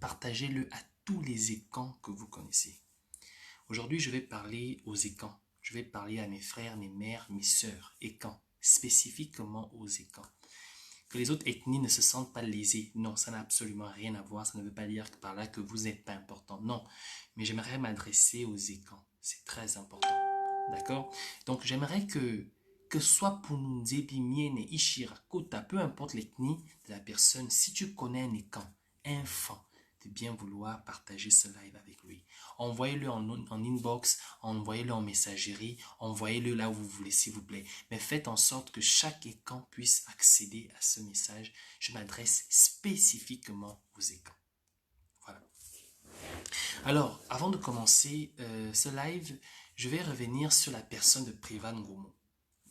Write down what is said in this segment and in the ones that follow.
partagez-le à tous les écans que vous connaissez. Aujourd'hui, je vais parler aux écans. Je vais parler à mes frères, mes mères, mes sœurs, écans, spécifiquement aux écans. Que les autres ethnies ne se sentent pas lésées. Non, ça n'a absolument rien à voir. Ça ne veut pas dire par là que vous n'êtes pas important. Non, mais j'aimerais m'adresser aux écans. C'est très important. D'accord? Donc, j'aimerais que soit pour nous Miene, Ishira, Kota, peu importe l'ethnie de la personne, si tu connais un écan, un fan, de bien vouloir partager ce live avec lui. Envoyez-le en inbox, envoyez-le en messagerie, envoyez-le là où vous voulez, s'il vous plaît. Mais faites en sorte que chaque écan puisse accéder à ce message. Je m'adresse spécifiquement aux écans. Voilà. Alors, avant de commencer ce live, je vais revenir sur la personne de Privan Gomo.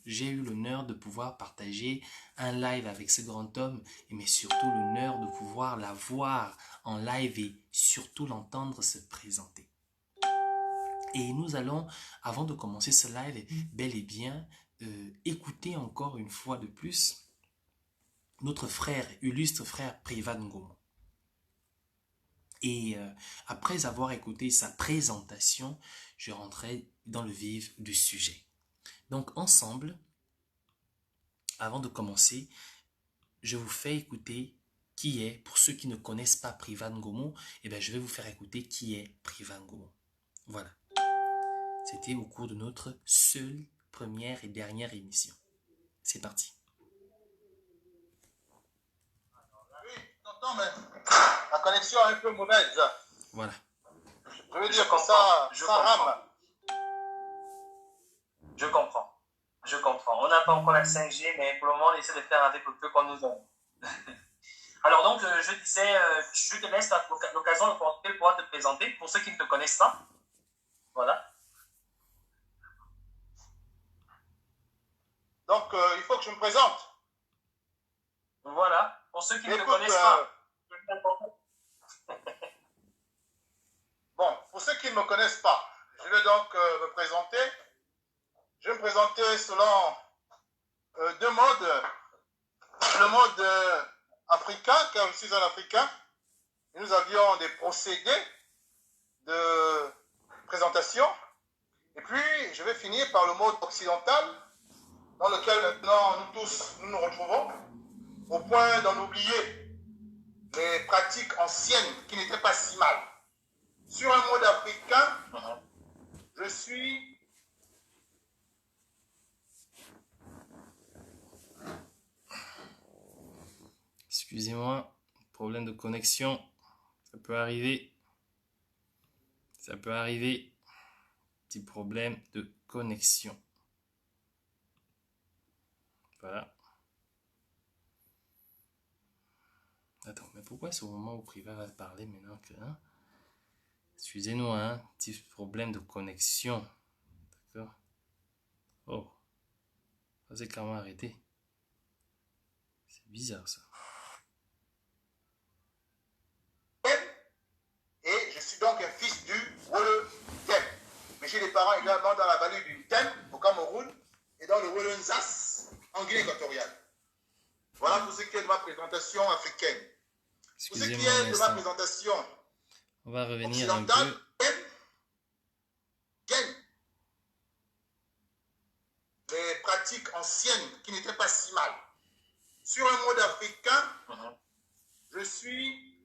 J'ai eu l'honneur de pouvoir partager un live avec ce grand homme, mais surtout l'honneur de pouvoir la voir en live et surtout l'entendre se présenter. Et nous allons, avant de commencer ce live, bel et bien écouter encore une fois de plus notre frère, illustre frère Privan Gomo. Et après avoir écouté sa présentation, je rentrais dans le vif du sujet. Donc ensemble, avant de commencer, je vous fais écouter qui est, pour ceux qui ne connaissent pas Privan Gomo, je vais vous faire écouter qui est Privan Gomo. Voilà. C'était au cours de notre seule première et dernière émission. C'est parti. Oui, j'entends, mais la connexion est un peu mauvaise. Voilà. Je veux dire que ça rame. Je comprends. On n'a pas encore la 5G, mais pour le moment, on essaie de faire avec le peu qu'on nous donne. Alors donc, je disais, je te laisse l'occasion de pouvoir te présenter pour ceux qui ne te connaissent pas. Voilà. Donc, il faut que je me présente. Voilà, pour ceux qui ne te connaissent pas. Bon, pour ceux qui ne me connaissent pas, je vais donc me présenter. Je vais me présenter selon deux modes. Le mode africain, car je suis un Africain. Et nous avions des procédés de présentation. Et puis, je vais finir par le mode occidental, dans lequel maintenant nous tous nous retrouvons, au point d'en oublier les pratiques anciennes qui n'étaient pas si mal. Sur un mode africain, je suis Excusez-moi, problème de connexion, ça peut arriver. Petit problème de connexion. Voilà. Attends, mais pourquoi c'est au moment où Priva va parler maintenant que... Hein? Excusez-nous, hein, petit problème de connexion. D'accord. Oh, ça c'est carrément arrêté. C'est bizarre ça. Et je suis donc un fils du Wolo Tem. Mais j'ai des parents également dans la vallée du Tem, au Cameroun, et dans le Wolo Nzas, en Guinée équatoriale. Voilà pour ce qui est de ma présentation africaine. Pour ce qui est de ma présentation on va revenir occidentale, un peu. Les pratiques anciennes qui n'étaient pas si mal. Sur un mode africain, je suis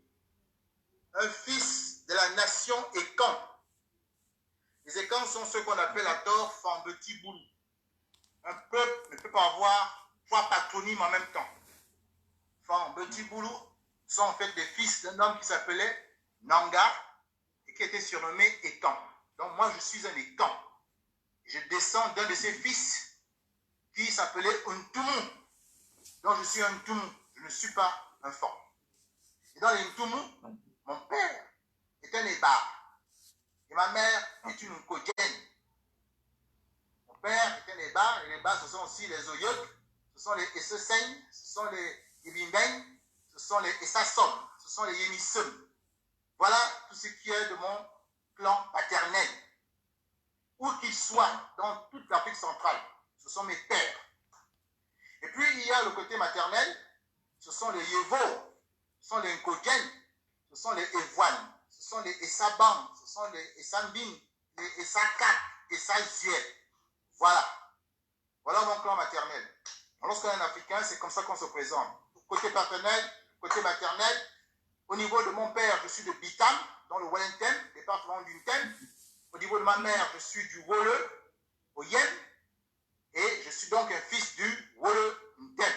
un fils de la nation Écan. Les Écans sont ceux qu'on appelle à tort Fambeti Boulou. Un peuple ne peut pas avoir trois patronymes en même temps. Fambeti Boulou sont en fait des fils d'un homme qui s'appelait Nanga et qui était surnommé Écan. Donc moi je suis un Écan. Je descends d'un de ses fils qui s'appelait Ntumu. Donc je suis un Ntumu, je ne suis pas un Fan. Et dans les Ntumu, mon père est un Ébar. Et ma mère est une Nkodjen. Mon père est un Ébar, et les Ébars ce sont aussi les Oyok, ce sont les Esseseigne, ce sont les Ibimbeng, ce sont les Essassom, ce sont les Yemisum. Voilà tout ce qui est de mon clan paternel. Où qu'ils soient dans toute l'Afrique centrale, ce sont mes pères. Et puis il y a le côté maternel, ce sont les Yevo, ce sont les Nkodjen, ce ce sont les Evoine, ce sont les Essaban, ce sont les Essambin, les Essakat, Essazuel. Voilà. Voilà mon clan maternel. Lorsqu'on est un Africain, c'est comme ça qu'on se présente. Côté paternel, côté maternel, au niveau de mon père, je suis de Bitam, dans le Wellington, département du Ntem. Au niveau de ma mère, je suis du Wole, au Yen. Et je suis donc un fils du Wole Ntem.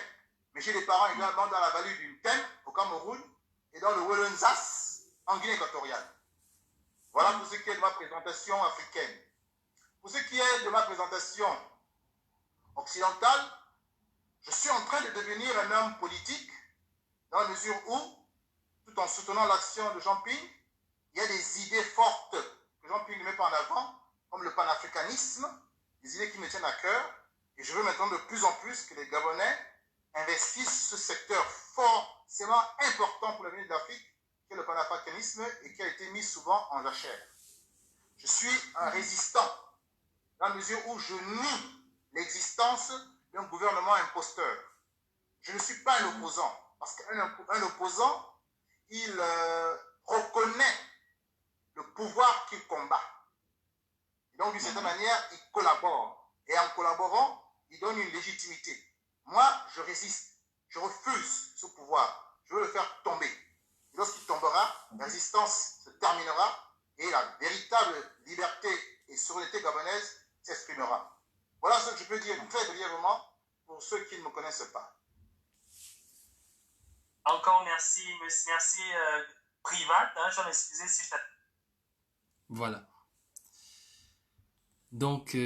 Mais j'ai des parents également dans la vallée du Ntem, au Cameroun, et dans le Wole Nzas, en Guinée équatoriale. Voilà pour ce qui est de ma présentation africaine. Pour ce qui est de ma présentation occidentale, je suis en train de devenir un homme politique, dans la mesure où, tout en soutenant l'action de Jean Ping, il y a des idées fortes que Jean Ping ne met pas en avant, comme le panafricanisme, des idées qui me tiennent à cœur, et je veux maintenant de plus en plus que les Gabonais investissent ce secteur forcément important pour l'avenir de l'Afrique, qui est le panafricanisme et qui a été mis souvent en jachère. Je suis un résistant, dans la mesure où je nie l'existence d'un gouvernement imposteur. Je ne suis pas un opposant, parce qu'un opposant, il reconnaît le pouvoir qu'il combat. Et donc, d'une certaine manière, il collabore. Et en collaborant, il donne une légitimité. Moi, je résiste. Je refuse ce pouvoir. Je veux le faire tomber. Et lorsqu'il tombera, la résistance se terminera et la véritable liberté et souveraineté gabonaise s'exprimera. Voilà ce que je peux dire très brièvement pour ceux qui ne me connaissent pas. Encore merci, Privat. Hein, je m'excuse si je t'ai... Voilà. Donc,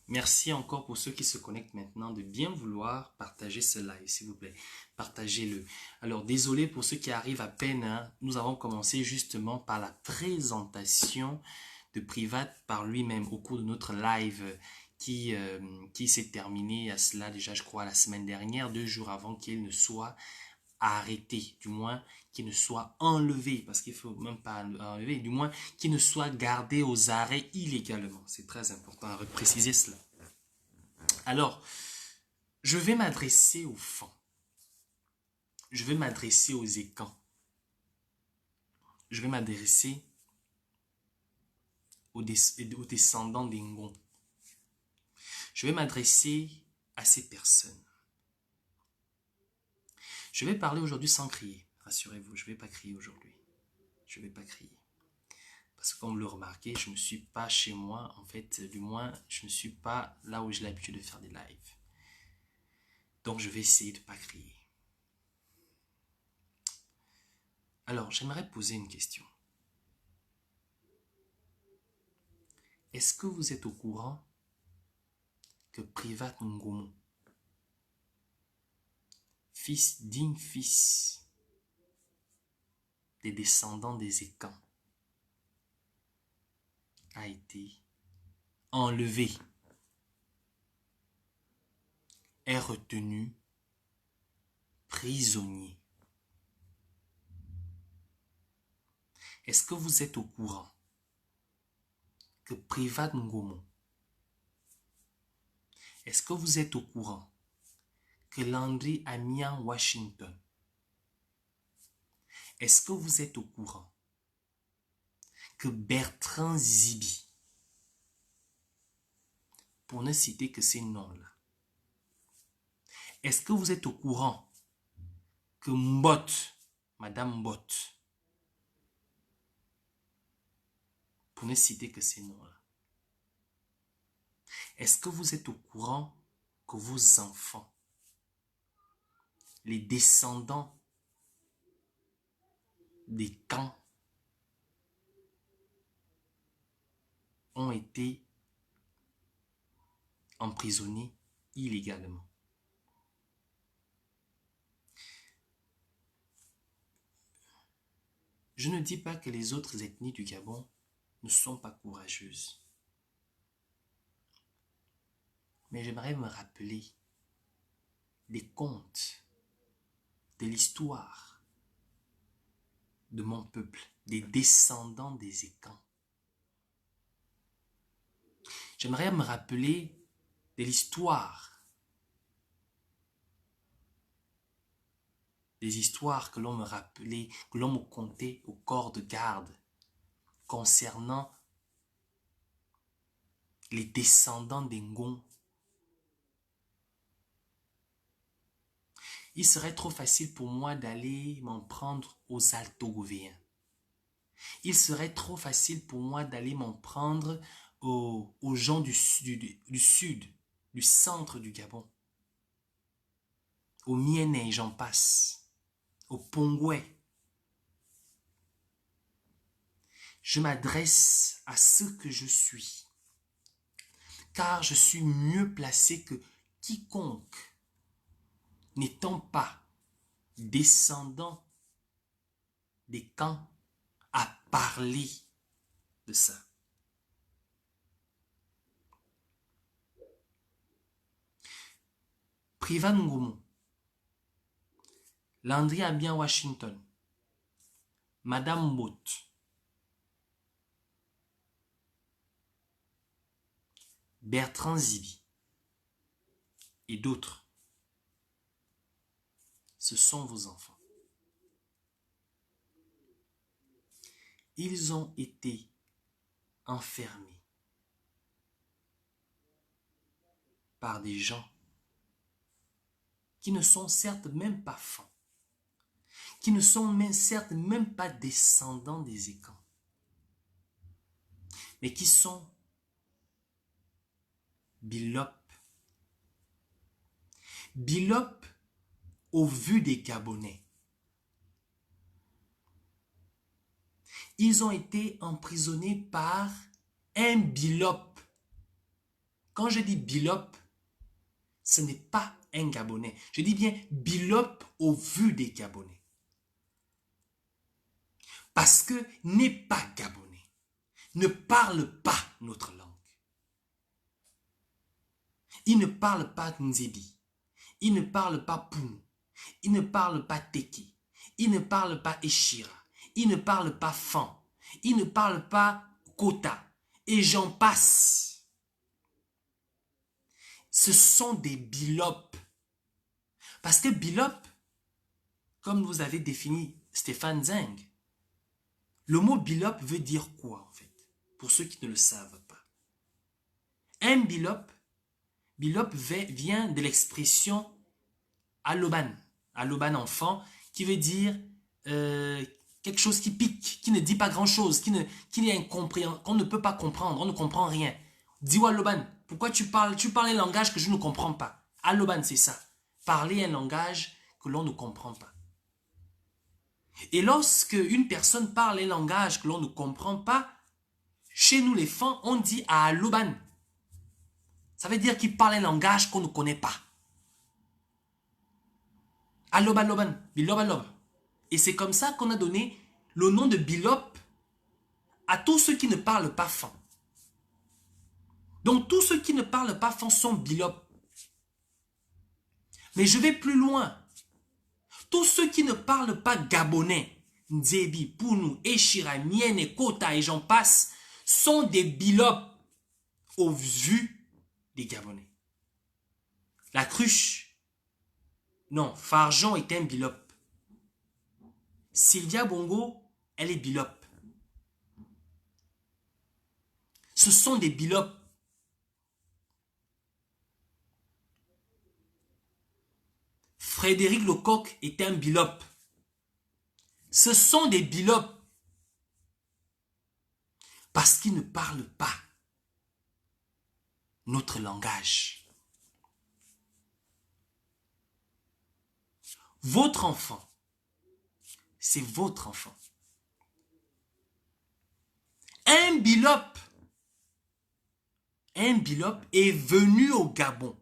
merci encore pour ceux qui se connectent maintenant de bien vouloir partager ce live, s'il vous plaît. Partagez-le. Alors, désolé pour ceux qui arrivent à peine. Hein, nous avons commencé justement par la présentation de Privat par lui-même au cours de notre live qui s'est terminé à cela déjà, je crois, la semaine dernière, 2 jours avant qu'il ne soit arrêté, du moins qu'il ne soit enlevé, parce qu'il ne faut même pas enlever, du moins qu'il ne soit gardé aux arrêts illégalement. C'est très important à préciser cela. Alors, je vais m'adresser aux fans. Je vais m'adresser aux écans. Je vais m'adresser aux descendants d'Ingon. Je vais m'adresser à ces personnes. Je vais parler aujourd'hui sans crier. Rassurez-vous, je ne vais pas crier aujourd'hui. Je ne vais pas crier. Parce que comme vous le remarquez, je ne suis pas chez moi. En fait, du moins, je ne suis pas là où j'ai l'habitude de faire des lives. Donc, je vais essayer de ne pas crier. Alors, j'aimerais poser une question. Est-ce que vous êtes au courant que Privat Ngomo, digne fils des descendants des Écans, a été enlevé, est retenu prisonnier? Est-ce que vous êtes au courant que Privat Ngomo, est-ce que vous êtes au courant que Landry Amian Washington, est-ce que vous êtes au courant que Bertrand Zibi, pour ne citer que ces noms-là, est-ce que vous êtes au courant que Mbot, Madame Mbot, pour ne citer que ces noms-là, est-ce que vous êtes au courant que vos enfants, les descendants des camps, ont été emprisonnés illégalement? Je ne dis pas que les autres ethnies du Gabon ne sont pas courageuses. Mais j'aimerais me rappeler des contes, de l'histoire de mon peuple, des descendants des Écans. J'aimerais me rappeler de l'histoire des histoires que l'on me rappelait, que l'on me contait au corps de garde concernant les descendants des Ngom. Il serait trop facile pour moi d'aller m'en prendre aux Altogovéens. Il serait trop facile pour moi d'aller m'en prendre aux gens du sud, du centre du Gabon, aux Mienais, j'en passe, aux Pongouais. Je m'adresse à ce que je suis, car je suis mieux placé que quiconque, n'étant pas descendant des camps, à parler de ça. Privan Ngomo, Landry Abian Washington, Madame Mott, Bertrand Zibi et d'autres, ce sont vos enfants. Ils ont été enfermés par des gens qui ne sont certes même pas francs, qui ne sont certes même pas descendants des Écans, mais qui sont bilopes. Bilopes au vu des Gabonais. Ils ont été emprisonnés par un bilope. Quand je dis bilope, ce n'est pas un Gabonais. Je dis bien bilope au vu des Gabonais. Parce que n'est pas Gabonais, ne parle pas notre langue. Il ne parle pas Nzebi, il ne parle pas Pounou, il ne parle pas Teki, il ne parle pas Eshira, il ne parle pas Fan, il ne parle pas Kota, et j'en passe. Ce sont des bilopes. Parce que bilope, comme vous avez défini Stéphane Zeng, le mot bilope veut dire quoi en fait? Pour ceux qui ne le savent pas. Un bilope vient de l'expression aloban, aloban enfant, qui veut dire quelque chose qui pique, qui ne dit pas grand-chose, qui est incompréhensible, qu'on ne peut pas comprendre, on ne comprend rien. Dis-moi aloban, pourquoi tu parles un langage que je ne comprends pas? Aloban, c'est ça. Parler un langage que l'on ne comprend pas. Et lorsque une personne parle un langage que l'on ne comprend pas, chez nous les Fans, on dit aloban. Ça veut dire qu'il parle un langage qu'on ne connaît pas. Aloban, loban, bilob. Et c'est comme ça qu'on a donné le nom de bilope à tous ceux qui ne parlent pas Fan. Donc tous ceux qui ne parlent pas Fan sont bilopes. Mais je vais plus loin. Tous ceux qui ne parlent pas gabonais, Nzebi, Pounou, Eshira, Miene, Kota et j'en passe, sont des bilopes au vu des Gabonais. La cruche, non, Farjon est un bilope. Sylvia Bongo, elle est bilope. Ce sont des bilopes. Frédéric Lecoq est un bilope. Ce sont des bilopes. Parce qu'ils ne parlent pas notre langage. Votre enfant, c'est votre enfant. Un bilope est venu au Gabon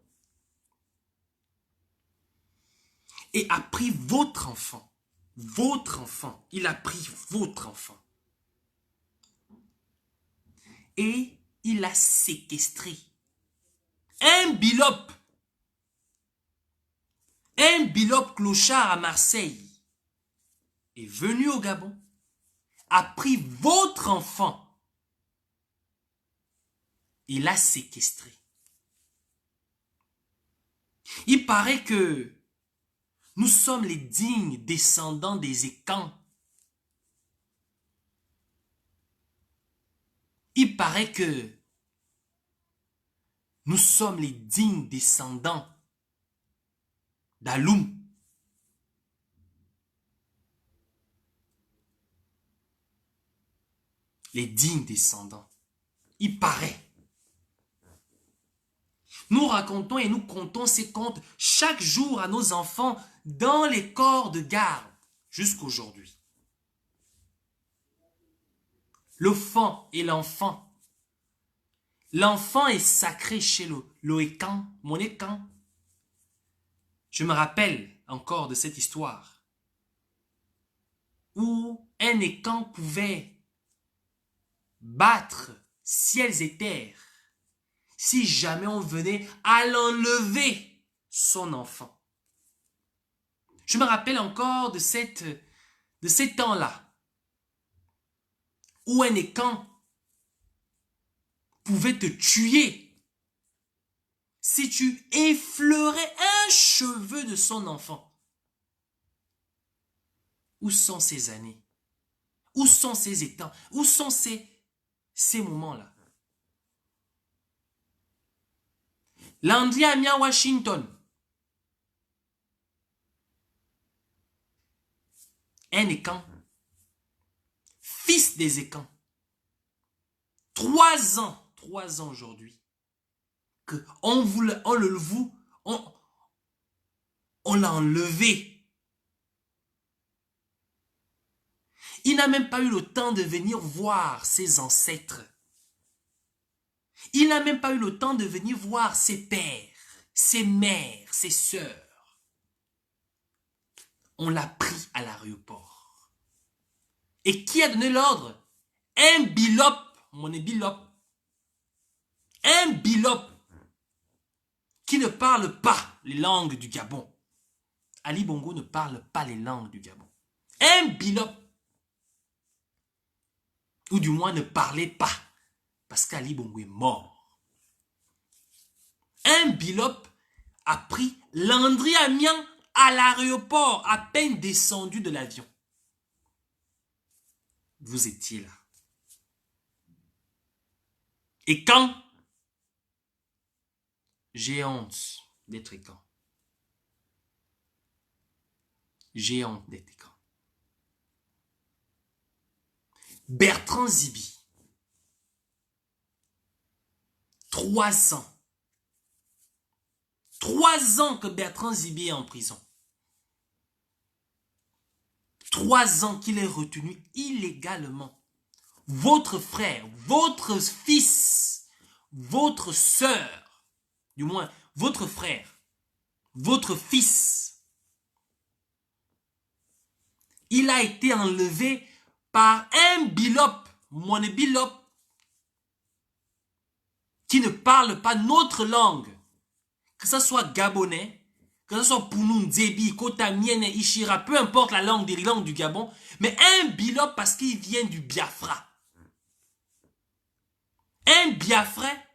et a pris votre enfant. Votre enfant, il a pris votre enfant. Et il l'a séquestré. Un bilope clochard à Marseille est venu au Gabon, a pris votre enfant et l'a séquestré. Il paraît que Nous sommes les dignes descendants des Écans. Il paraît que nous sommes les dignes descendants d'Aloum. Les dignes descendants. Il paraît. Nous racontons et nous contons ces contes chaque jour à nos enfants dans les corps de garde jusqu'aujourd'hui. Le fan et l'enfant. L'enfant est sacré chez le Écan, mon Écan. Je me rappelle encore de cette histoire où un Écan pouvait battre ciels et terres si jamais on venait à l'enlever son enfant. Je me rappelle encore de ces temps-là où un Écan pouvait te tuer si tu effleurais un cheveu de son enfant. Où sont ces années? Où sont ces étangs? Où sont ces moments-là? Landry Amiens Washington. Un Écan. Fils des Écans. 3 ans aujourd'hui. Que on l'a enlevé. Il n'a même pas eu le temps de venir voir ses ancêtres. Il n'a même pas eu le temps de venir voir ses pères, ses mères, ses sœurs. On l'a pris à l'aéroport. Et qui a donné l'ordre? Un bilop, mon bilop. Un bilop qui ne parle pas les langues du Gabon. Ali Bongo ne parle pas les langues du Gabon. Un bilop. Ou du moins ne parlait pas. Parce qu'Ali Bongo est mort. Un bilop a pris Landry Amiens à l'aéroport, à peine descendu de l'avion. Vous étiez là. Et quand? J'ai honte d'être Écan. J'ai honte d'être Écan. Bertrand Zibi. 3 ans. 3 ans que Bertrand Zibi est en prison. 3 ans qu'il est retenu illégalement. Votre frère, votre fils, votre sœur, du moins votre frère, votre fils, il a été enlevé par un bilop, mon bilop, qui ne parle pas notre langue, que ce soit gabonais, que ce soit Pounou, Ndébi, Kota, Miene, Ishira, peu importe la langue des langues du Gabon, mais un bilop parce qu'il vient du Biafra. Un Biafrais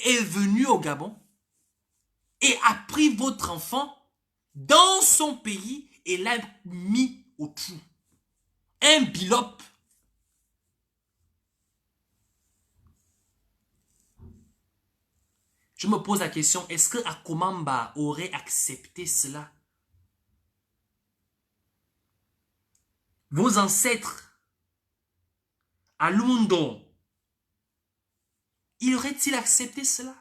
est venu au Gabon et a pris votre enfant dans son pays et l'a mis au trou. Un bilop. Je me pose la question, est-ce que Akomamba aurait accepté cela? Vos ancêtres, à Lundo, aurait-il accepté cela?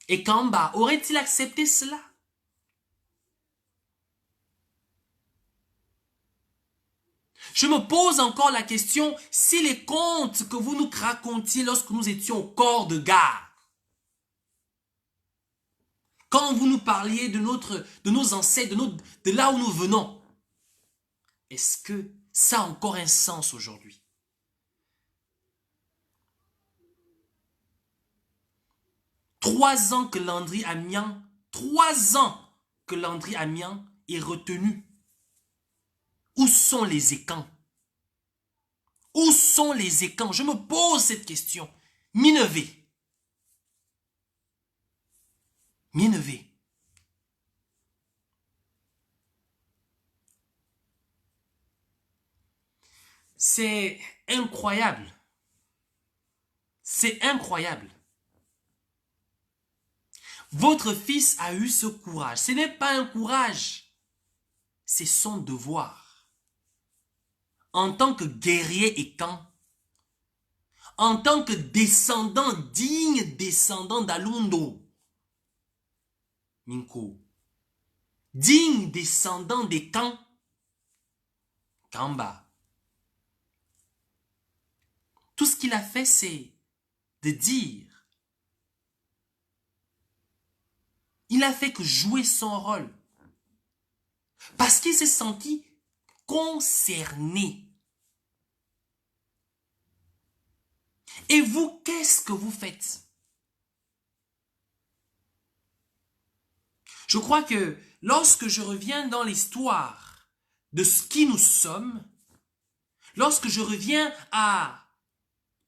Et Kamba, aurait-il accepté cela? Je me pose encore la question, si les contes que vous nous racontiez lorsque nous étions au corps de garde, quand vous nous parliez de nos ancêtres, de là où nous venons, est-ce que ça a encore un sens aujourd'hui? Trois ans que Landry Amiens, 3 ans que Landry Amiens est retenu. Où sont les Écans? Où sont les Écans? Je me pose cette question. Minevé. Bien-aimés, c'est incroyable. C'est incroyable. Votre fils a eu ce courage. Ce n'est pas un courage. C'est son devoir. En tant que guerrier et camp, en tant que descendant, digne descendant d'Alundo, Minko, digne descendant des camps, Kamba. Tout ce qu'il a fait, c'est de dire. Il a fait que jouer son rôle. Parce qu'il s'est senti concerné. Et vous, qu'est-ce que vous faites? Je crois que lorsque je reviens dans l'histoire de ce qui nous sommes, lorsque je reviens à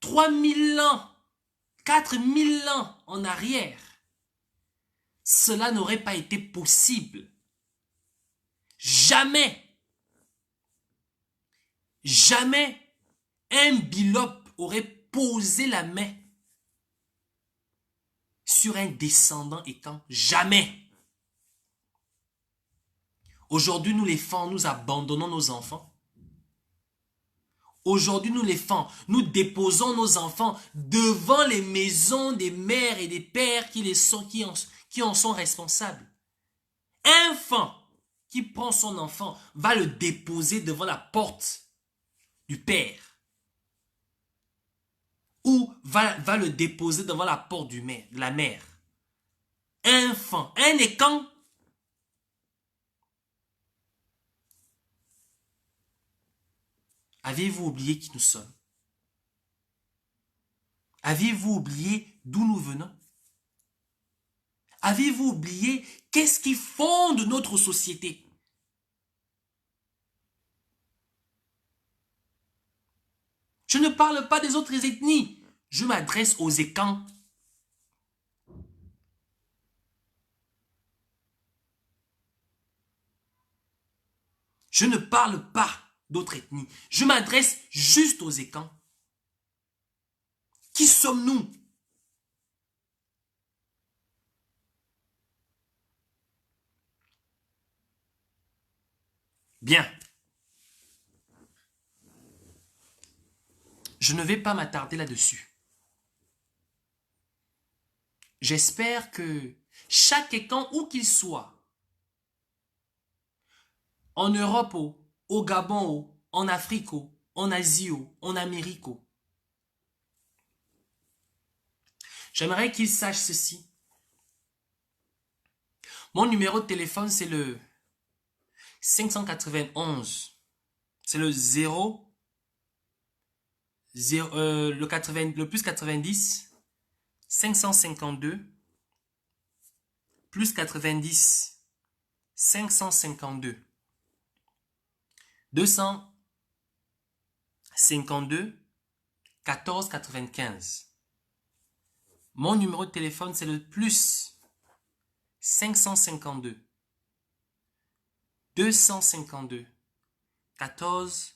3000 ans, 4000 ans en arrière, cela n'aurait pas été possible. Jamais, jamais un bilope aurait posé la main sur un descendant étant. Jamais. Aujourd'hui, nous les femmes, nous abandonnons nos enfants. Aujourd'hui, nous les femmes, nous déposons nos enfants devant les maisons des mères et des pères qui en sont responsables. Un enfant qui prend son enfant va le déposer devant la porte du père. Ou va le déposer devant la porte de la mère. Un enfant, un écan. Avez-vous oublié qui nous sommes? Avez-vous oublié d'où nous venons? Avez-vous oublié qu'est-ce qui fonde notre société? Je ne parle pas des autres ethnies. Je m'adresse aux Écans. Je ne parle pas d'autres ethnies. Je m'adresse juste aux Écans. Qui sommes-nous? Bien. Je ne vais pas m'attarder là-dessus. J'espère que chaque Écan, où qu'il soit, en Europe, au Gabon, en Afrique, en Asie, en Amérique, j'aimerais qu'il sache ceci. Mon numéro de téléphone, c'est le 591. C'est le 0, le plus 90, 552, plus 90, 552, 252, 14 95. Mon numéro de téléphone, c'est le plus 552, 252, 14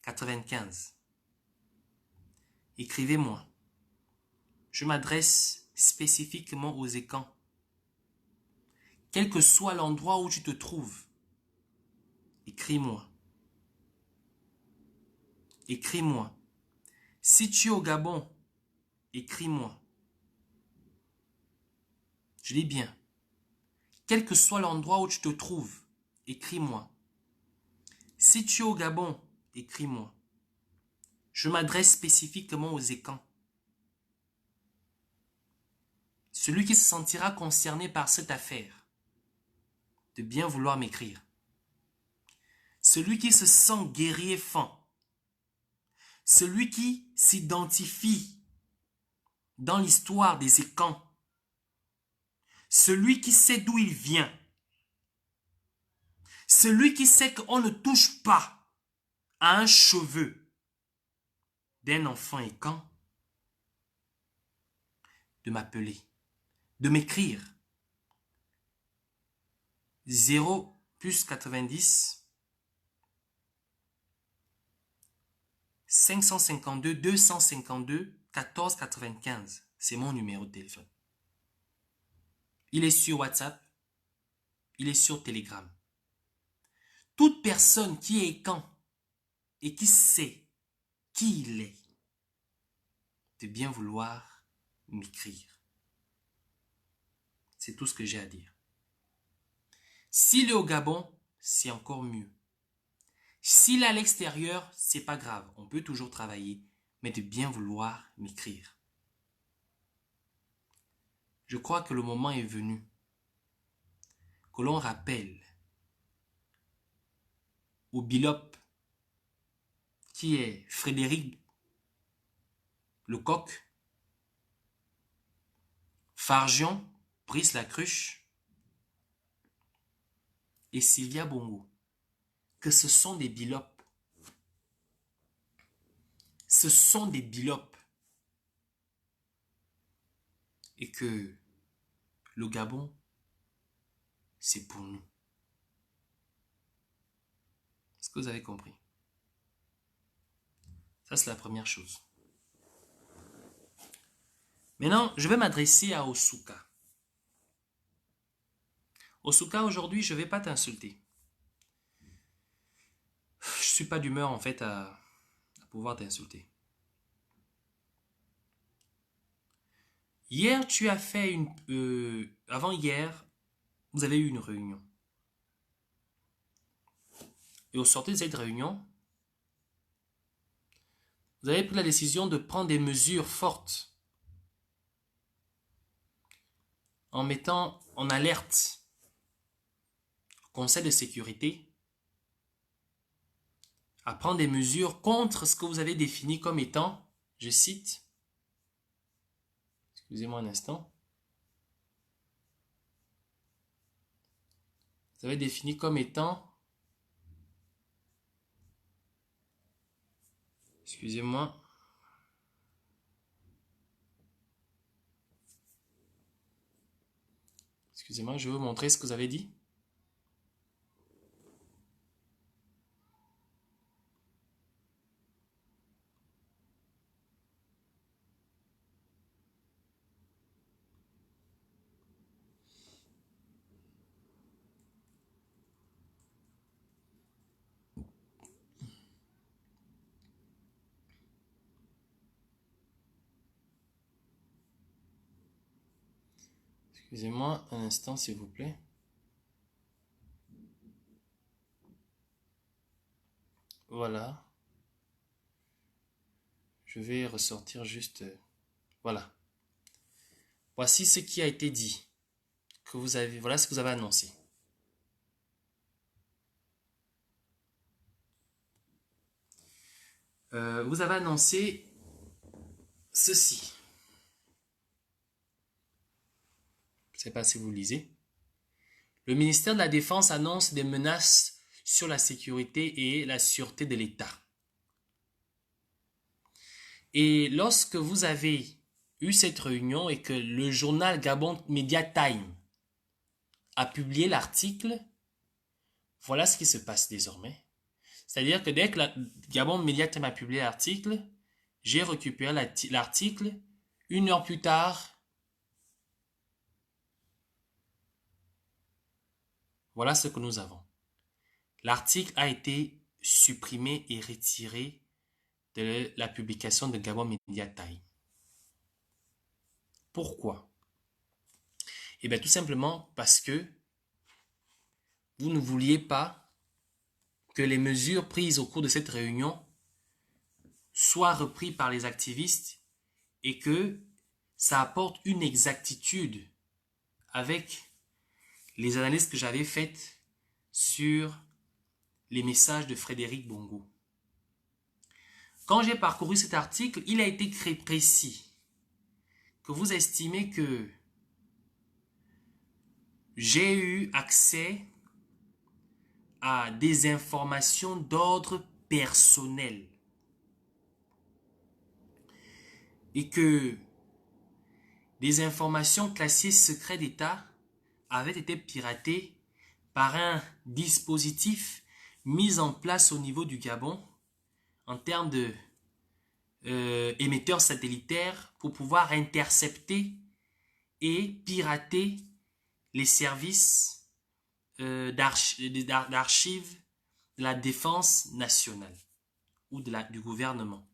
95. Écrivez-moi. Je m'adresse spécifiquement aux Écans. Quel que soit l'endroit où tu te trouves, écris-moi. Écris-moi. Si tu es au Gabon, écris-moi. Je dis bien. Quel que soit l'endroit où tu te trouves, écris-moi. Si tu es au Gabon, écris-moi. Je m'adresse spécifiquement aux Écans. Celui qui se sentira concerné par cette affaire, de bien vouloir m'écrire. Celui qui se sent guerrier fan. Celui qui s'identifie dans l'histoire des Écans. Celui qui sait d'où il vient. Celui qui sait qu'on ne touche pas à un cheveu d'un enfant Écan, de m'appeler, de m'écrire 0 plus 90 552 252 14 95. C'est mon numéro de téléphone. Il est sur WhatsApp. Il est sur Telegram. Toute personne qui est Caen et qui sait qui il est, de bien vouloir m'écrire. C'est tout ce que j'ai à dire. S'il est au Gabon, c'est encore mieux. S'il est à l'extérieur, c'est pas grave. On peut toujours travailler, mais de bien vouloir m'écrire. Je crois que le moment est venu que l'on rappelle au Bilop qui est Frédéric Lecoq, Fargion, Brice Lacruche et Sylvia Bongo, que ce sont des bilopes. Ce sont des bilopes. Et que le Gabon, c'est pour nous. Est-ce que vous avez compris? Ça, c'est la première chose. Maintenant, je vais m'adresser à Osuka. Osuka, aujourd'hui, je ne vais pas t'insulter. Je ne suis pas d'humeur, en fait, à pouvoir t'insulter. Hier, tu as fait une... avant-hier, vous avez eu une réunion. Et au sortir de cette réunion, vous avez pris la décision de prendre des mesures fortes en mettant en alerte le Conseil de sécurité à prendre des mesures contre ce que vous avez défini comme étant, je cite, excusez-moi un instant, vous avez défini comme étant, excusez-moi, je vais vous montrer ce que vous avez dit. Excusez-moi un instant, s'il vous plaît. Voilà. Je vais ressortir juste... voilà. Voici ce qui a été dit. Que vous avez, voilà ce que vous avez annoncé. Vous avez annoncé ceci. Je ne sais pas si vous lisez. Le ministère de la Défense annonce des menaces sur la sécurité et la sûreté de l'État. Et lorsque vous avez eu cette réunion et que le journal Gabon Media Time a publié l'article, voilà ce qui se passe désormais. C'est-à-dire que dès que Gabon Media Time a publié l'article, j'ai récupéré l'article. 1 heure plus tard, voilà ce que nous avons. L'article a été supprimé et retiré de la publication de Gabon Media Time. Pourquoi? Eh bien, tout simplement parce que vous ne vouliez pas que les mesures prises au cours de cette réunion soient reprises par les activistes et que ça apporte une exactitude avec les analyses que j'avais faites sur les messages de Frédéric Bongo. Quand j'ai parcouru cet article, il a été très précis que vous estimez que j'ai eu accès à des informations d'ordre personnel et que des informations classées secret d'État avaient été piratées par un dispositif mis en place au niveau du Gabon en termes de émetteurs satellitaires pour pouvoir intercepter et pirater les services d'archives de la défense nationale ou du gouvernement.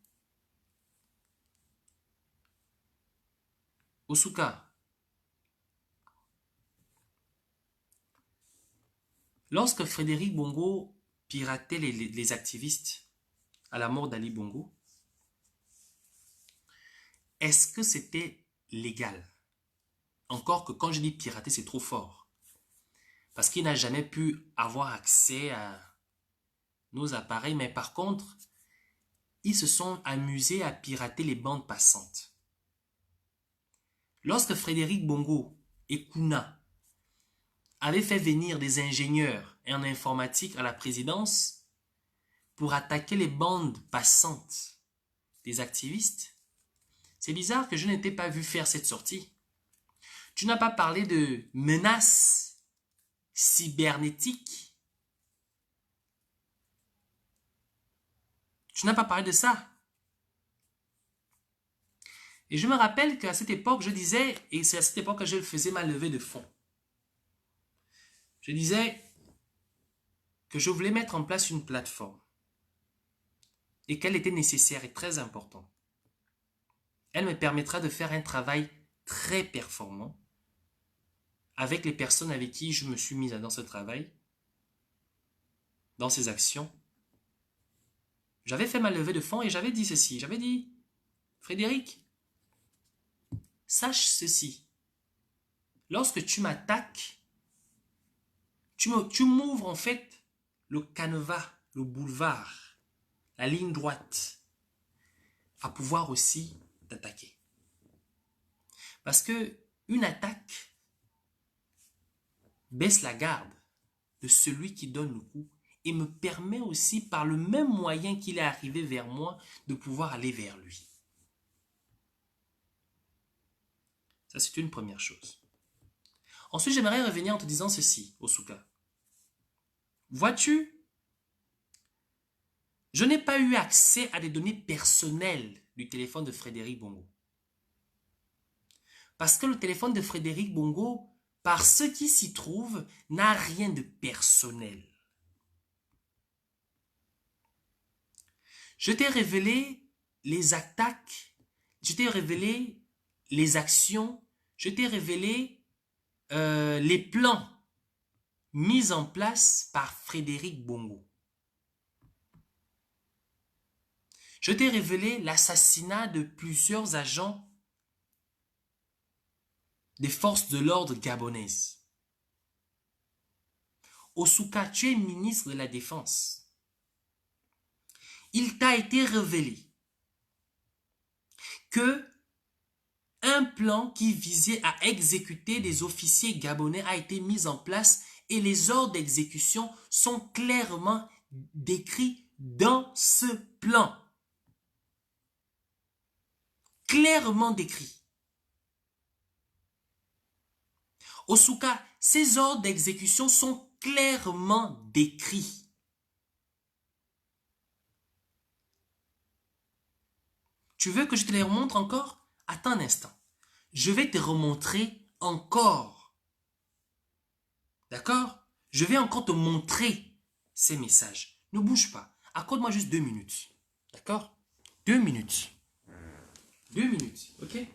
Osuka, lorsque Frédéric Bongo piratait les activistes à la mort d'Ali Bongo, est-ce que c'était légal? Encore que quand je dis pirater, c'est trop fort. Parce qu'il n'a jamais pu avoir accès à nos appareils, mais par contre, ils se sont amusés à pirater les bandes passantes. Lorsque Frédéric Bongo et Kuna avaient fait venir des ingénieurs en informatique à la présidence pour attaquer les bandes passantes des activistes, c'est bizarre que je n'étais pas vu faire cette sortie. Tu n'as pas parlé de menaces cybernétiques. Tu n'as pas parlé de ça. Et je me rappelle qu'à cette époque, je disais, et c'est à cette époque que je faisais ma levée de fonds. Je disais que je voulais mettre en place une plateforme et qu'elle était nécessaire et très importante. Elle me permettra de faire un travail très performant avec les personnes avec qui je me suis mise dans ce travail, dans ces actions. J'avais fait ma levée de fonds et j'avais dit ceci. J'avais dit, Frédéric, sache ceci. Lorsque tu m'attaques, tu m'ouvres en fait le canevas, le boulevard, la ligne droite, à pouvoir aussi t'attaquer. Parce que une attaque baisse la garde de celui qui donne le coup et me permet aussi, par le même moyen qu'il est arrivé vers moi, de pouvoir aller vers lui. Ça, c'est une première chose. Ensuite, j'aimerais revenir en te disant ceci, Osuka. Vois-tu, je n'ai pas eu accès à des données personnelles du téléphone de Frédéric Bongo. Parce que le téléphone de Frédéric Bongo, par ce qui s'y trouve, n'a rien de personnel. Je t'ai révélé les attaques, je t'ai révélé les actions, je t'ai révélé les plans mis en place par Frédéric Bongo. Je t'ai révélé l'assassinat de plusieurs agents des forces de l'ordre gabonaises. Osuka, tu es ministre de la Défense. Il t'a été révélé que un plan qui visait à exécuter des officiers gabonais a été mis en place et les ordres d'exécution sont clairement décrits dans ce plan. Clairement décrits. Osuka, ces ordres d'exécution sont clairement décrits. Tu veux que je te les remontre encore? Attends un instant. Je vais te remontrer encore. D'accord? Je vais encore te montrer ces messages. Ne bouge pas. Accorde-moi juste 2 minutes. D'accord? 2 minutes. 2 minutes, ok?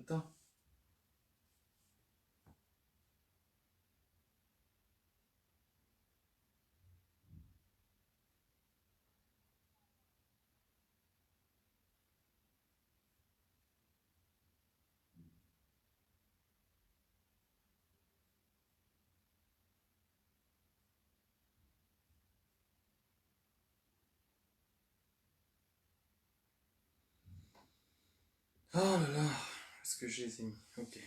Attends. Oh là là, est-ce que je les ai mis? Ok.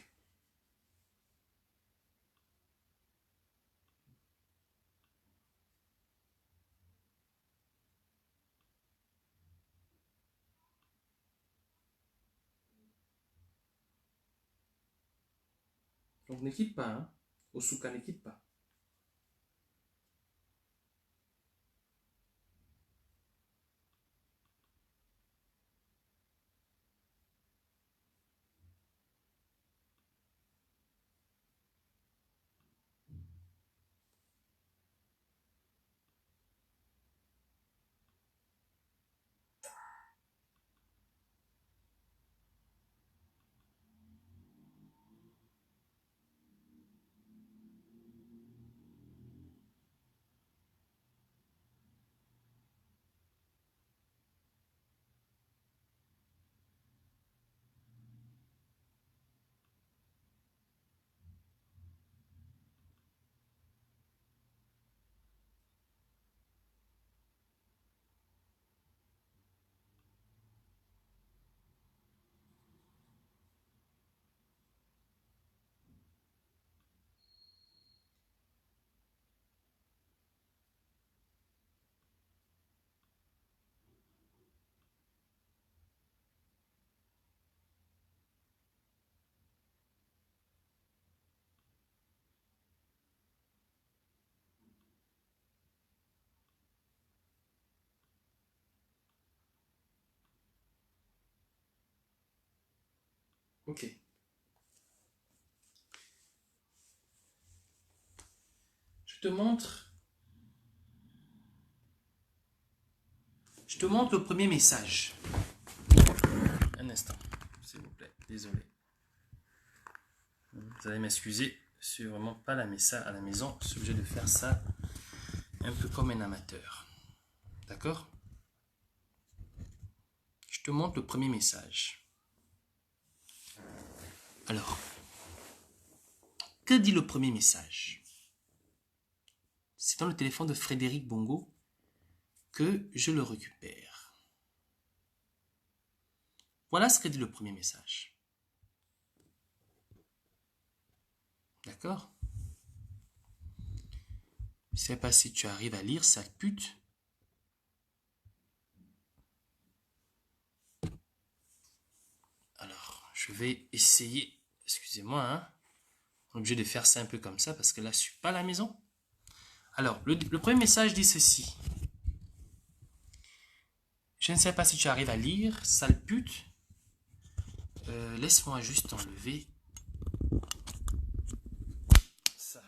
Donc ne quitte pas, hein. Osuka, ne quitte pas. Ok. Je te montre le premier message. Un instant, s'il vous plaît. Désolé. Vous allez m'excuser. Je suis vraiment pas à la maison. Je suis obligé de faire ça un peu comme un amateur. D'accord? Je te montre le premier message. Alors, que dit le premier message? C'est dans le téléphone de Frédéric Bongo que je le récupère. Voilà ce que dit le premier message. D'accord? Je ne sais pas si tu arrives à lire, ça pute. Alors, je vais essayer. Excusez-moi, hein. On est obligé de faire ça un peu comme ça parce que là, je ne suis pas à la maison. Alors, le premier message dit ceci. Je ne sais pas si tu arrives à lire, sale pute. Laisse-moi juste enlever ça.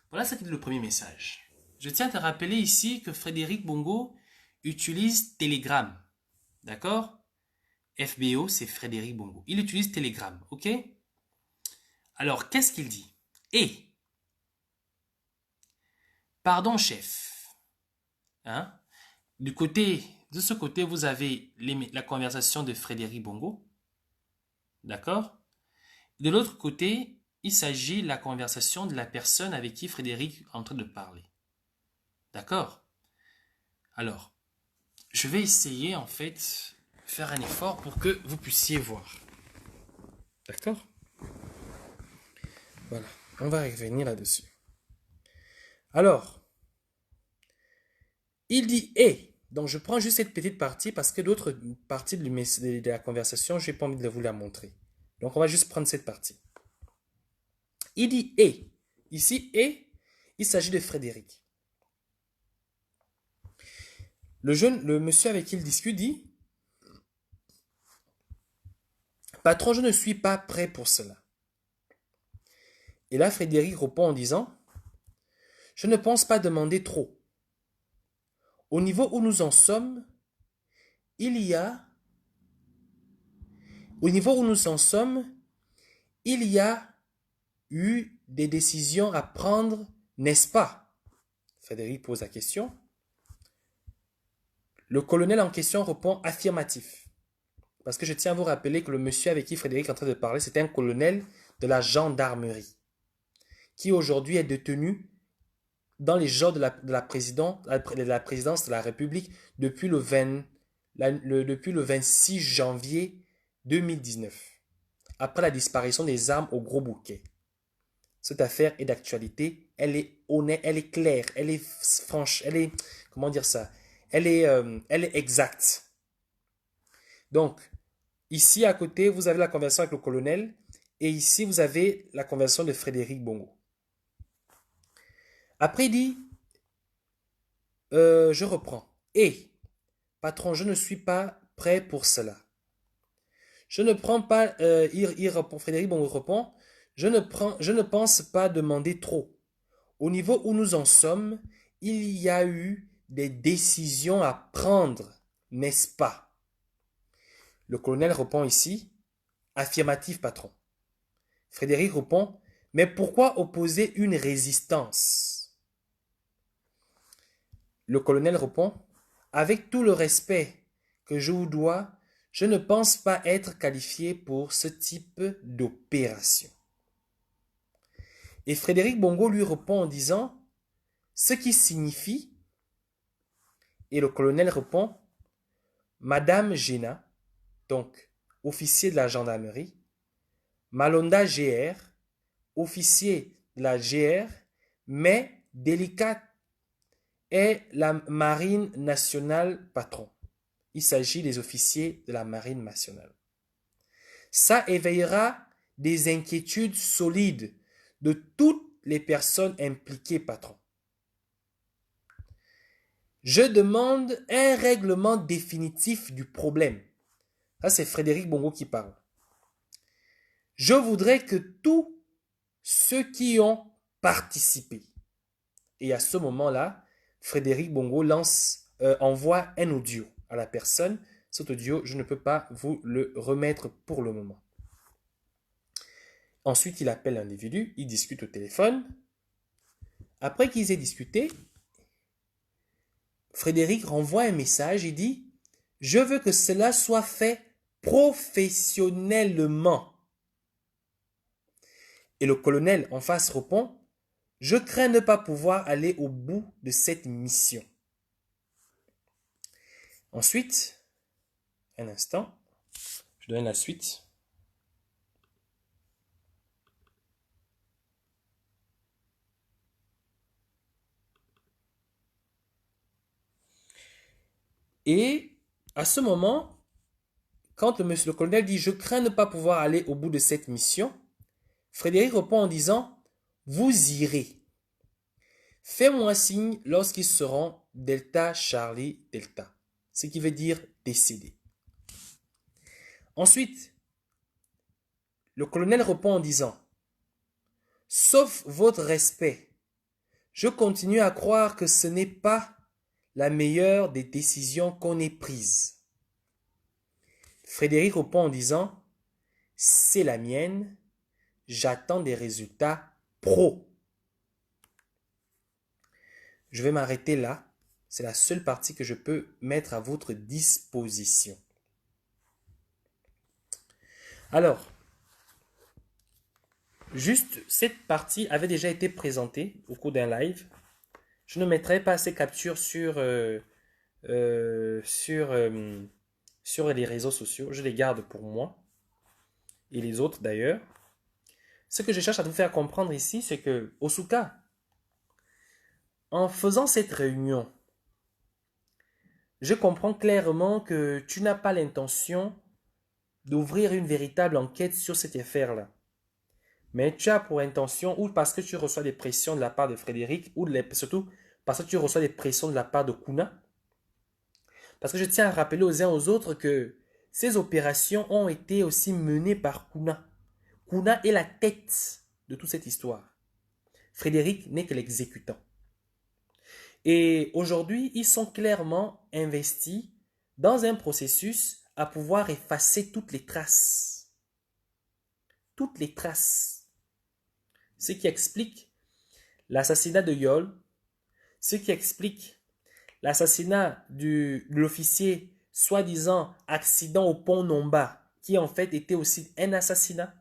Voilà ce qui est le premier message. Je tiens à te rappeler ici que Frédéric Bongo utilise Telegram. D'accord? FBO, c'est Frédéric Bongo. Il utilise Telegram, ok? Alors, qu'est-ce qu'il dit? Pardon, chef. Hein? De ce côté, vous avez la conversation de Frédéric Bongo. D'accord? De l'autre côté, il s'agit de la conversation de la personne avec qui Frédéric est en train de parler. D'accord? Alors, je vais essayer en fait faire un effort pour que vous puissiez voir. D'accord? Voilà, on va revenir là-dessus. Alors, il dit « et ». Donc, je prends juste cette petite partie parce que d'autres parties de la conversation, je n'ai pas envie de vous la montrer. Donc, on va juste prendre cette partie. Il dit « et ». Ici, « et », il s'agit de Frédéric. Le monsieur avec qui il discute dit « Patron, je ne suis pas prêt pour cela. » Et là, Frédéric répond en disant « Je ne pense pas demander trop. Au niveau où nous en sommes, il y a Au niveau où nous en sommes, il y a eu des décisions à prendre, n'est-ce pas? Frédéric pose la question. Le colonel en question répond affirmatif. Parce que je tiens à vous rappeler que le monsieur avec qui Frédéric est en train de parler, c'était un colonel de la gendarmerie, qui aujourd'hui est détenu dans les genres de la présidence de la République depuis le 26 janvier 2019, après la disparition des armes au Gros Bouquet. Cette affaire est d'actualité, elle est honnête, elle est claire, elle est franche, elle est, comment dire ça, elle est exacte. Donc, ici à côté, vous avez la conversation avec le colonel, et ici vous avez la conversation de Frédéric Bongo. Après, il dit, je reprends. Et, patron, je ne suis pas prêt pour cela. Je ne prends pas, Frédéric Bongo répond, je ne pense pas demander trop. Au niveau où nous en sommes, il y a eu des décisions à prendre, n'est-ce pas? Le colonel répond ici, affirmatif, patron. Frédéric répond, mais pourquoi opposer une résistance? Le colonel répond, avec tout le respect que je vous dois, je ne pense pas être qualifié pour ce type d'opération. Et Frédéric Bongo lui répond en disant, ce qui signifie, et le colonel répond, Madame Géna, donc officier de la gendarmerie, Malonda GR, officier de la GR, mais délicate est la marine nationale patron. Il s'agit des officiers de la marine nationale. Ça éveillera des inquiétudes solides de toutes les personnes impliquées, patron. Je demande un règlement définitif du problème. Ça, c'est Frédéric Bongo qui parle. Je voudrais que tous ceux qui ont participé, et à ce moment-là, Frédéric Bongo envoie un audio à la personne. Cet audio, je ne peux pas vous le remettre pour le moment. Ensuite, il appelle l'individu, il discute au téléphone. Après qu'ils aient discuté, Frédéric renvoie un message, il dit « Je veux que cela soit fait professionnellement. » Et le colonel en face répond « Je crains ne pas pouvoir aller au bout de cette mission. » Ensuite, un instant, je donne la suite. Et à ce moment, quand le colonel dit « Je crains ne pas pouvoir aller au bout de cette mission », Frédéric répond en disant « Vous irez. Fais-moi signe lorsqu'ils seront Delta Charlie Delta. » Ce qui veut dire décédé. Ensuite, le colonel répond en disant « Sauf votre respect, je continue à croire que ce n'est pas la meilleure des décisions qu'on ait prises. » Frédéric répond en disant « C'est la mienne, j'attends des résultats pro. » Je vais m'arrêter là. C'est la seule partie que je peux mettre à votre disposition. Alors, juste cette partie avait déjà été présentée au cours d'un live. Je ne mettrai pas ces captures sur les réseaux sociaux. Je les garde pour moi et les autres d'ailleurs. Ce que je cherche à vous faire comprendre ici, c'est que Osuka, en faisant cette réunion, je comprends clairement que tu n'as pas l'intention d'ouvrir une véritable enquête sur cette affaire-là. Mais tu as pour intention, ou parce que tu reçois des pressions de la part de Frédéric, ou surtout parce que tu reçois des pressions de la part de Kuna. Parce que je tiens à rappeler aux uns aux autres que ces opérations ont été aussi menées par Kuna. Kuna est la tête de toute cette histoire. Frédéric n'est que l'exécutant. Et aujourd'hui, ils sont clairement investis dans un processus à pouvoir effacer toutes les traces. Toutes les traces. Ce qui explique l'assassinat de Yol, ce qui explique l'assassinat de l'officier soi-disant accident au pont Nomba, qui en fait était aussi un assassinat.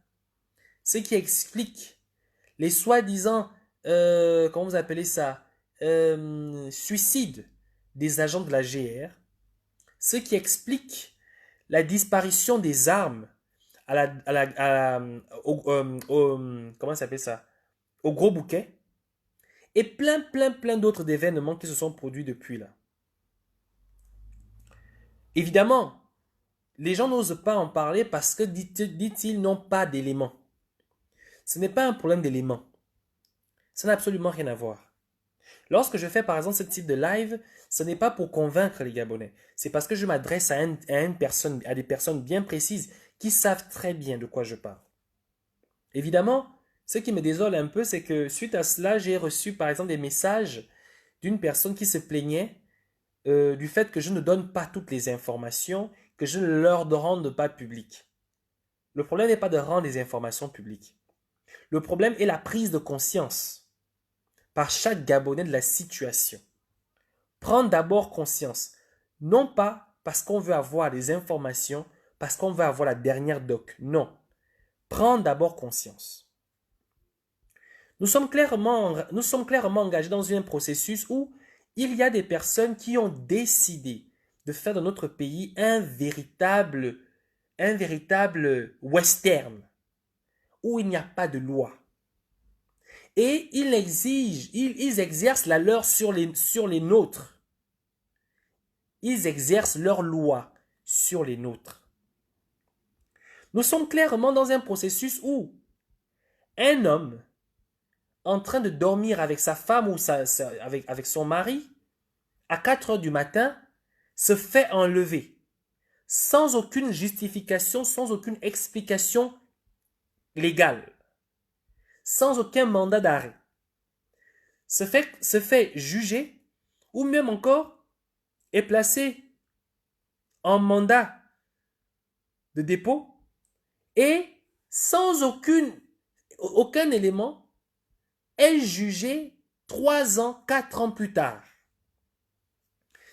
Ce qui explique les soi-disant, comment vous appelez ça, suicides des agents de la GR. Ce qui explique la disparition des armes comment ça s'appelle ça, au Gros Bouquet. Et plein d'autres événements qui se sont produits depuis là. Évidemment, les gens n'osent pas en parler parce que, dit-ils, n'ont pas d'éléments. Ce n'est pas un problème d'éléments. Ça n'a absolument rien à voir. Lorsque je fais par exemple ce type de live, ce n'est pas pour convaincre les Gabonais. C'est parce que je m'adresse à des personnes bien précises qui savent très bien de quoi je parle. Évidemment, ce qui me désole un peu, c'est que suite à cela, j'ai reçu par exemple des messages d'une personne qui se plaignait du fait que je ne donne pas toutes les informations, que je ne leur rende pas publiques. Le problème n'est pas de rendre les informations publiques. Le problème est la prise de conscience par chaque Gabonais de la situation. Prendre d'abord conscience, non pas parce qu'on veut avoir des informations, parce qu'on veut avoir la dernière doc, non. Prendre d'abord conscience. Nous sommes clairement engagés dans un processus où il y a des personnes qui ont décidé de faire de notre pays un véritable western, où il n'y a pas de loi. Et ils exercent la leur sur les nôtres. Ils exercent leur loi sur les nôtres. Nous sommes clairement dans un processus où un homme en train de dormir avec sa femme ou avec son mari, à 4 heures du matin, se fait enlever, sans aucune justification, sans aucune explication légale, sans aucun mandat d'arrêt. Se fait juger, ou même encore, est placé en mandat de dépôt, et sans aucun élément, est jugé 3 ans, 4 ans plus tard.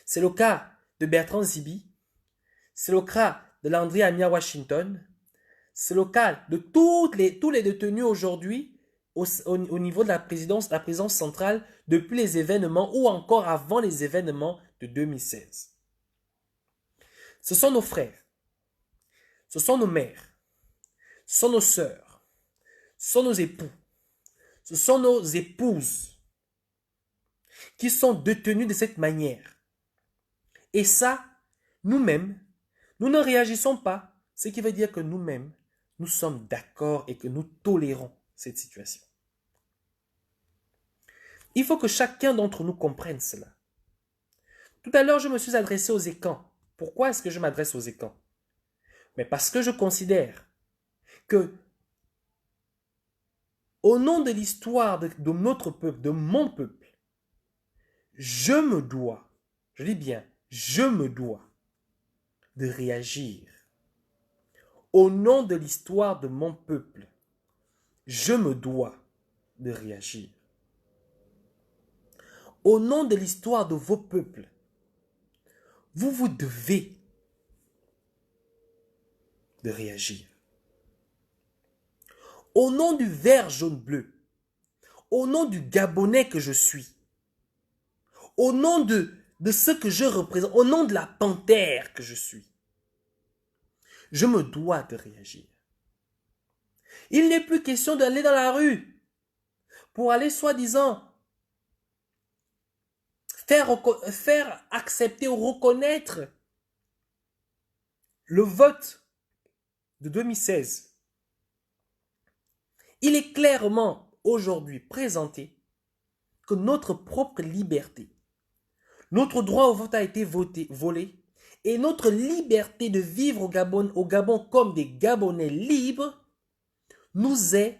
C'est le cas de Bertrand Zibi, c'est le cas de Landry Amia Washington, c'est le cas de tous les détenus aujourd'hui au niveau de la présidence centrale depuis les événements ou encore avant les événements de 2016. Ce sont nos frères, ce sont nos mères, ce sont nos sœurs, ce sont nos époux, ce sont nos épouses qui sont détenus de cette manière. Et ça, nous-mêmes, nous ne réagissons pas, ce qui veut dire que nous-mêmes, nous sommes d'accord et que nous tolérons cette situation. Il faut que chacun d'entre nous comprenne cela. Tout à l'heure, je me suis adressé aux écans. Pourquoi est-ce que je m'adresse aux écans? Mais parce que je considère que, au nom de l'histoire de notre peuple, de mon peuple, je me dois, je dis bien, je me dois de réagir. Au nom de l'histoire de mon peuple, je me dois de réagir. Au nom de l'histoire de vos peuples, vous devez de réagir. Au nom du vert, jaune, bleu, au nom du Gabonais que je suis, au nom de ce que je représente, au nom de la panthère que je suis, je me dois de réagir. Il n'est plus question d'aller dans la rue pour aller soi-disant faire accepter ou reconnaître le vote de 2016. Il est clairement aujourd'hui présenté que notre propre liberté, notre droit au vote a été volé et notre liberté de vivre au Gabon comme des Gabonais libres nous est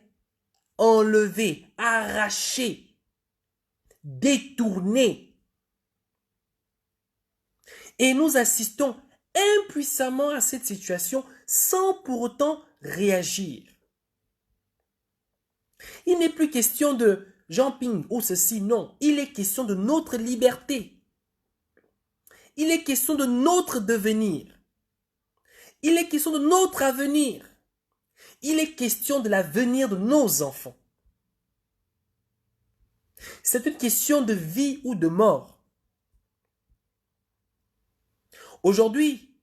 enlevée, arrachée, détournée. Et nous assistons impuissamment à cette situation sans pour autant réagir. Il n'est plus question de jumping ou ceci, non. Il est question de notre liberté. Il est question de notre devenir. Il est question de notre avenir. Il est question de l'avenir de nos enfants. C'est une question de vie ou de mort. Aujourd'hui,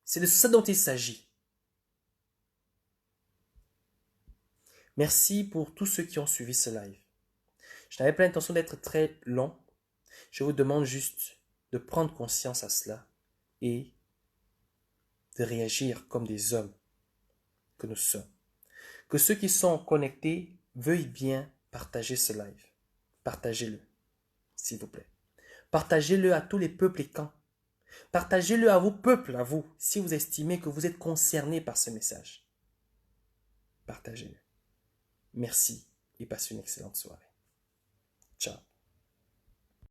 c'est de ça dont il s'agit. Merci pour tous ceux qui ont suivi ce live. Je n'avais pas l'intention d'être très long. Je vous demande juste de prendre conscience à cela et de réagir comme des hommes que nous sommes. Que ceux qui sont connectés veuillent bien partager ce live. Partagez-le, s'il vous plaît. Partagez-le à tous les peuples et camps. Partagez-le à vos peuples, à vous, si vous estimez que vous êtes concernés par ce message. Partagez-le. Merci et passez une excellente soirée. Ciao.